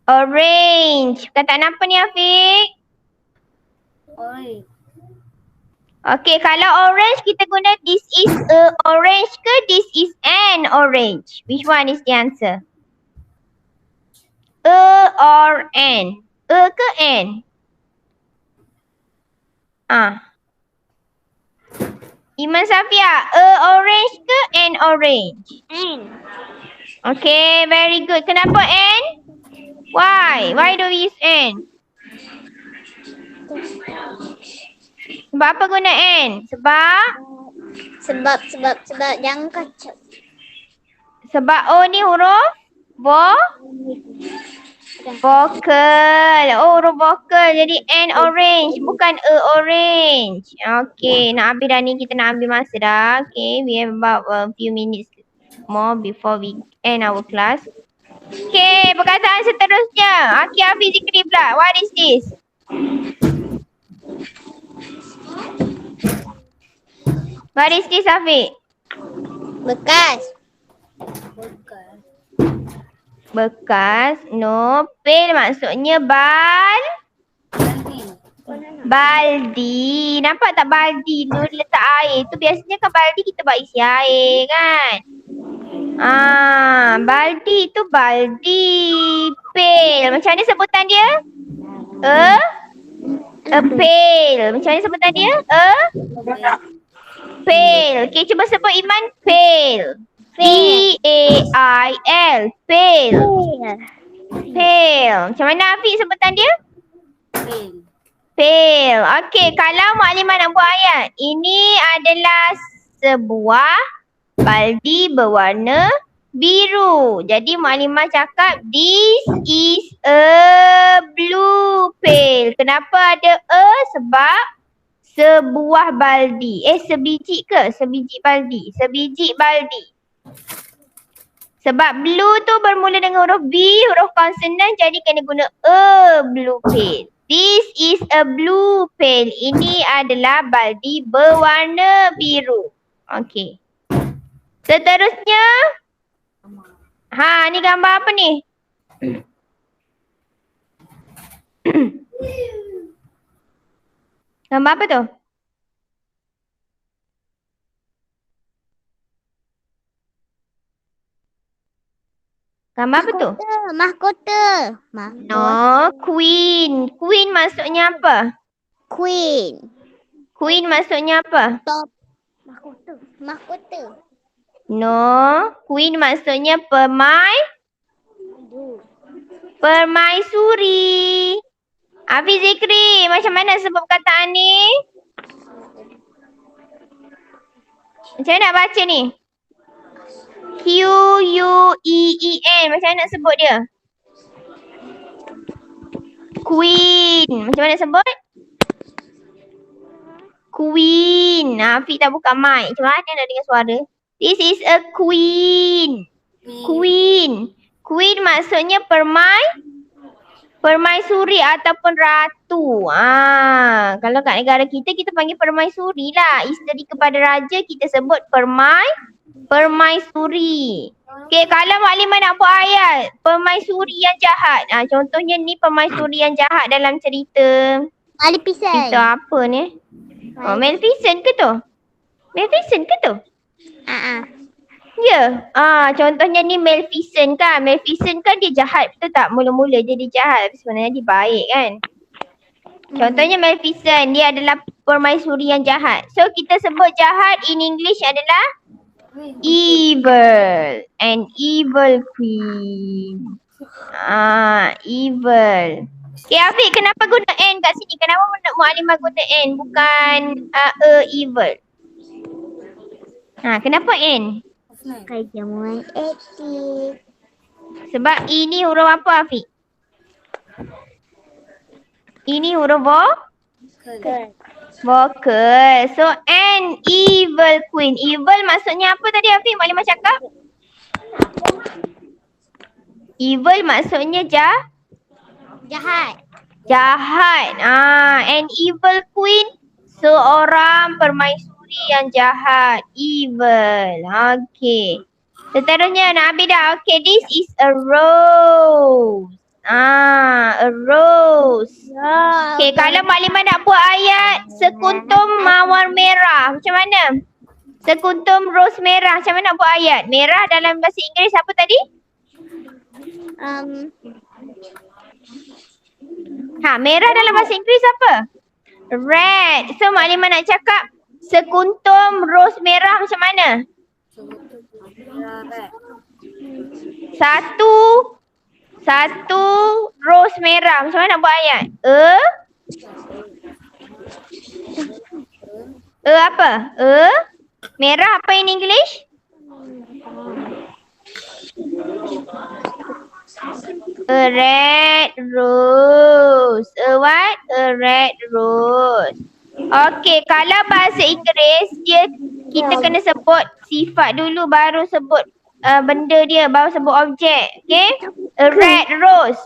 orange. Perkataan apa ni Afiq? Orange. Okay, kalau orange kita guna this is a orange ke this is an orange? Which one is the answer? A or an? A ke an? Iman Safia, a orange ke an orange? N. Okay, very good. Kenapa an? Why? Why do we use n? Sebab apa guna n? Sebab Jangan kacau. Sebab O ni huruf vokal. Huruf vokal. Jadi n orange bukan a orange. Okay, nak habis dah ni. Kita nak ambil masa dah. Okay, we have about a few minutes more before we end our class. Okay, perkataan seterusnya. Aki Hafiz Zikri pula. What is this? What is this, Afiq? Bekas. Bekas. No. Pel maksudnya baldi. Nampak tak baldi tu letak air tu? Biasanya kan baldi kita buat isi air kan? Baldi tu baldi. Pel. Macam mana sebutan dia? A pail. Macam mana sebutan dia? Pail. Okay, cuba sebut Iman. Pail. P-A-I-L. Pail. Pail. Macam mana Afiq sebutan dia? Pail. Okay, kalau Maklimah nak buat ayat. Ini adalah sebuah baldi berwarna biru. Jadi Maklimah cakap this is a blue pail. Kenapa ada a? Sebab sebuah baldi. Sebiji ke? Sebiji baldi. Sebiji baldi. Sebab blue tu bermula dengan huruf B, huruf konsonan, jadi kena guna a blue pail. This is a blue pail. Ini adalah baldi berwarna biru. Okay. Seterusnya. Ni gambar apa ni? Gambar apa tu? Gambar apa tu? Mahkota. No, queen. Queen maksudnya apa? Queen. Queen maksudnya apa? Top. Mahkota. No, queen maksudnya permaisuri. Hafiz Zikri, macam mana sebut perkataan ni? Macam mana nak baca ni? Q-U-E-E-N. Macam mana nak sebut dia? Queen. Macam mana nak sebut? Queen. Hafiz tak buka mic. Macam mana nak dengar suara? This is a queen. Queen. Queen maksudnya permaisuri ataupun ratu. Kalau kat negara kita panggil permaisuri lah. Isteri kepada raja kita sebut permaisuri. Okay, kalau maklimah nak buat ayat permaisuri yang jahat. Contohnya ni permaisuri yang jahat dalam cerita. Maleficent. Cerita apa ni? Oh, Maleficent ke tu? Maleficent ke tu? Ya. Contohnya ni Maleficent kan. Maleficent kan dia jahat, betul tak? Mula-mula jadi jahat, tapi sebenarnya dia baik kan. Contohnya Maleficent, dia adalah permaisuri yang jahat. So kita sebut jahat in English adalah evil. An evil queen. Evil. Okay, Afiq, kenapa guna N kat sini? Kenapa Mu'alimah guna N bukan evil? Kenapa N? Kejamuan etik. Sebab E ni huruf apa, Afiq? Ini huruf vokal. So an evil queen. Evil maksudnya apa tadi, Afiq? Maklimah cakap? Evil maksudnya Jahat. jahat. An evil queen, seorang permaisuri yang jahat. Evil. Okay. Seterusnya nak habis dah. Okay, this is a rose. A rose. Okay, kalau maklimah nak buat ayat sekuntum mawar merah, macam mana? Sekuntum rose merah, macam mana nak buat ayat? Merah dalam bahasa Inggeris apa tadi? Merah dalam bahasa Inggeris apa? Red. So maklimah nak cakap sekuntum rose merah macam mana? Satu rose merah. Macam mana nak buat ayat? Apa? Merah apa in English? A red rose. A what? A red rose. Okay, kalau bahasa Inggeris kita kena sebut sifat dulu baru sebut benda dia, baru sebut objek. Okay? A red rose.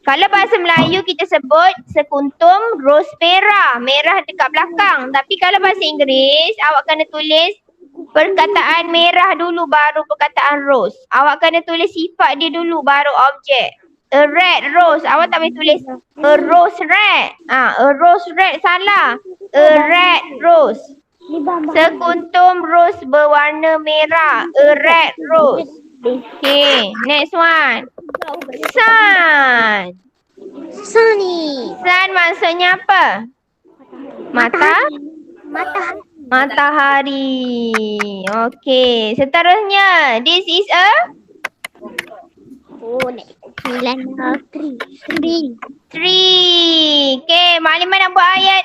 Kalau bahasa Melayu kita sebut sekuntum rose merah. Merah dekat belakang. Tapi kalau bahasa Inggeris awak kena tulis perkataan merah dulu baru perkataan rose. Awak kena tulis sifat dia dulu baru objek. A red rose. Awak tak boleh tulis a rose red. A rose red salah. A red rose. Sekuntum rose berwarna merah. A red rose. Okay, next one. Sun. Sunny. Sun maksudnya apa? Matahari. Okay, seterusnya. This is a tree. Okay, maklimah nak buat ayat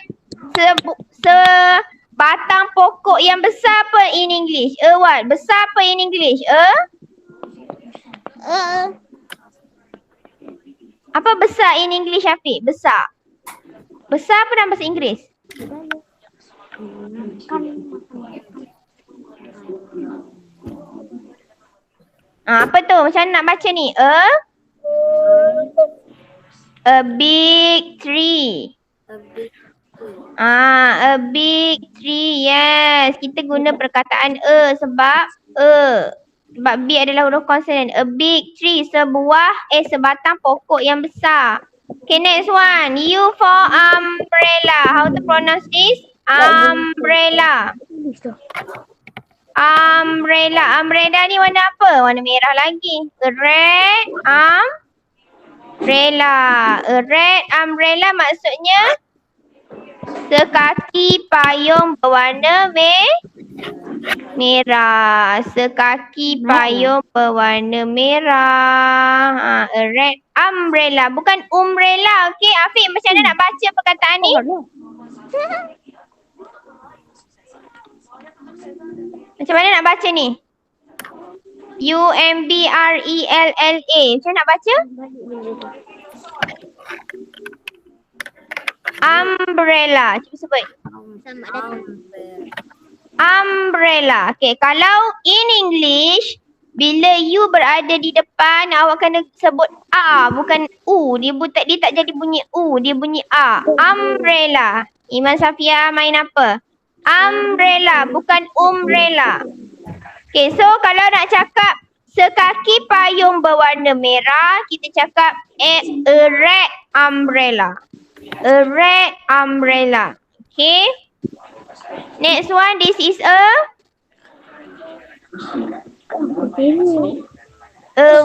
sebatang pokok yang besar apa in English? A what? Besar apa in English? Apa besar in English, Afiq? Besar. Besar apa dalam bahasa Inggeris? Apa tu? Macam mana nak baca ni? A big tree. A big tree. Yes. Kita guna perkataan sebab sebab B adalah huruf konsonan. A big tree. Sebatang pokok yang besar. Okay, next one. U for umbrella. How to pronounce this? Umbrella. Umbrella ni warna apa? Warna merah lagi. A red umbrella. A red umbrella maksudnya sekaki payung berwarna merah. Sekaki payung berwarna merah. A red umbrella. Bukan umbrella. Okay, Afiq macam mana nak baca perkataan ni? Macam mana nak baca ni? U-M-B-R-E-L-L-A. Macam mana nak baca? Umbrella. Cuba sebut. Umbrella. Okay, kalau in English, bila you berada di depan, awak kena sebut A, bukan U. Dia tak jadi bunyi U, dia bunyi A. Umbrella. Iman Safia main apa? Umbrella, bukan umbrella. Okay, so kalau nak cakap Sekaki payung berwarna merah, kita cakap a red umbrella. A red umbrella. Okay. Next one, this is a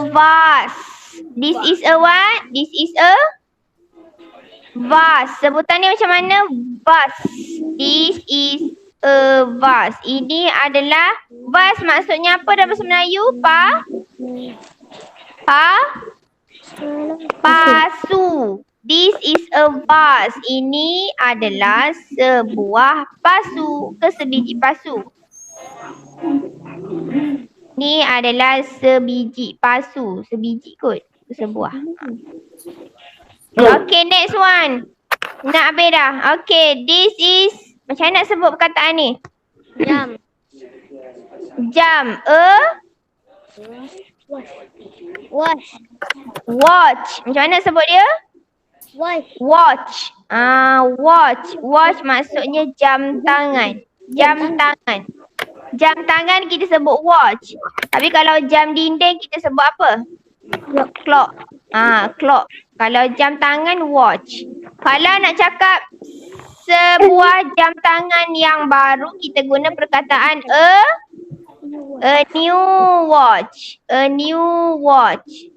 vase. This is a what? This is a vase. Sebutannya macam mana? Vase. This is a vase. Ini adalah vase, maksudnya apa dalam bahasa Melayu? Pasu. This is a vase. Ini adalah sebuah pasu ke sebiji pasu. Ini adalah sebiji pasu. Sebiji kot. Sebuah. Okay, next one. Nak habis dah. Okay, this is, macam mana nak sebut perkataan ni? Jam. Jam. Watch. Watch. Macam mana nak sebut dia? Watch. Watch. Watch maksudnya jam tangan. Jam tangan. Jam tangan kita sebut watch. Tapi kalau jam dinding kita sebut apa? Clock. Clock. Kalau jam tangan watch. Kalau nak cakap sebuah jam tangan yang baru, kita guna perkataan a new watch. A new watch.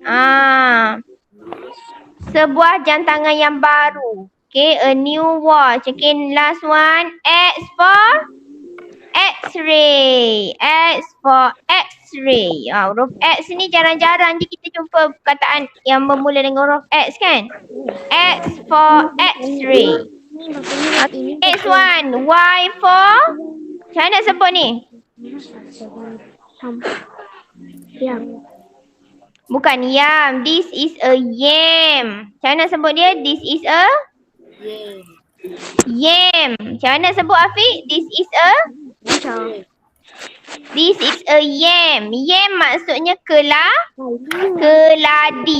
Sebuah jam tangan yang baru. Okay, a new watch. Okay, last one. X for X-ray. X for X-ray. Huruf X ni jarang-jarang je kita jumpa perkataan yang bermula dengan huruf X kan? X for X-ray. Okay, next one. Y for? Macam mana nak sebut ni? Bukan yam. This is a yam. Macam mana nak sebut dia? This is a? Yam. Macam mana nak sebut Afiq? This is a? This is a yam. Yam maksudnya keladi.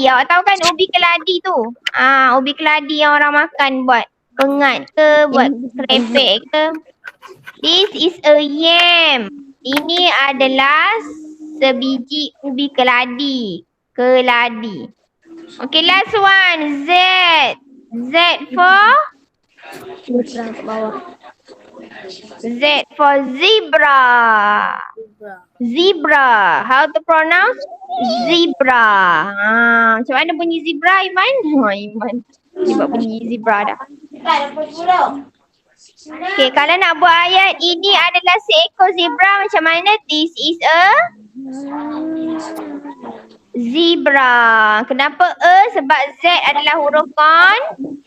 Awak tahu kan ubi keladi tu? Ubi keladi yang orang makan buat pengat ke, buat kerepek ke. This is a yam. Ini adalah sebiji ubi keladi. Keladi. Okay, last one. Z. Z for? Z for zebra. Zebra. How to pronounce? Zebra. Macam mana bunyi zebra, Iman? Iman. Dia bunyi zebra dah. Okay, kalau nak buat ayat ini adalah seekor zebra, macam mana? This is a zebra. Kenapa a? Sebab Z adalah huruf Z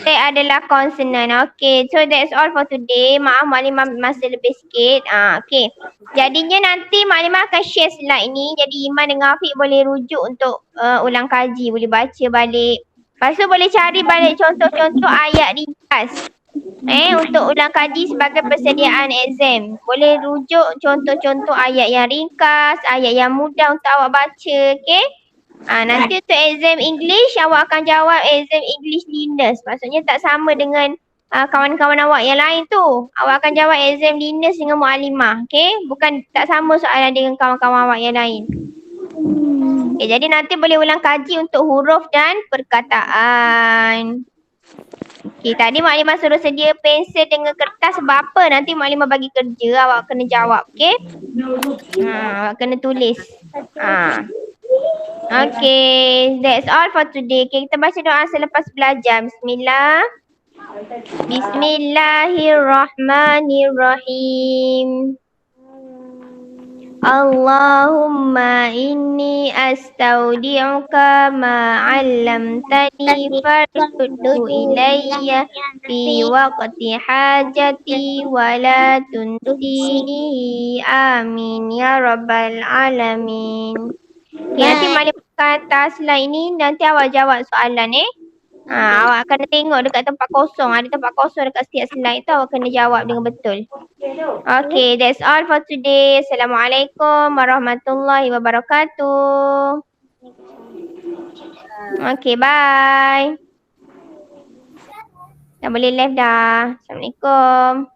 adalah consonant. Okay, so that's all for today. Maaf Maklimah masa lebih sikit. Okay, jadinya nanti Maklimah akan share slide ni. Jadi Iman dengan Afiq boleh rujuk untuk ulang kaji. Boleh baca balik. Lepas tu boleh cari balik contoh-contoh ayat ringkas. Untuk ulang kaji sebagai persediaan exam. Boleh rujuk contoh-contoh ayat yang ringkas, ayat yang mudah untuk awak baca. Okay. Nanti untuk exam English, awak akan jawab exam English Linus. Maksudnya tak sama dengan kawan-kawan awak yang lain tu. Awak akan jawab exam Linus dengan Mu'alimah. Okay. Bukan tak sama soalan dengan kawan-kawan awak yang lain. Okay, jadi nanti boleh ulang kaji untuk huruf dan perkataan. Okay, tadi Maklimah suruh sedia pensel dengan kertas sebab apa? Nanti Maklimah bagi kerja, awak kena jawab, okay? Awak kena tulis. Okay, that's all for today. Okay, kita baca doa selepas belajar. Bismillah. Bismillahirrahmanirrahim. Allahumma inni astaudi'uka ma 'allamtani farudhu ilayya fi waqti hajati wa la tunsini. Amin ya rabbal alamin. Okay, nanti Maklimah kata slide ni, nanti awak jawab soalan awak kena tengok dekat tempat kosong. Ada tempat kosong dekat setiap slide tu, awak kena jawab dengan betul. Okay, that's all for today. Assalamualaikum warahmatullahi wabarakatuh. Okay, bye. Dah boleh live dah. Assalamualaikum.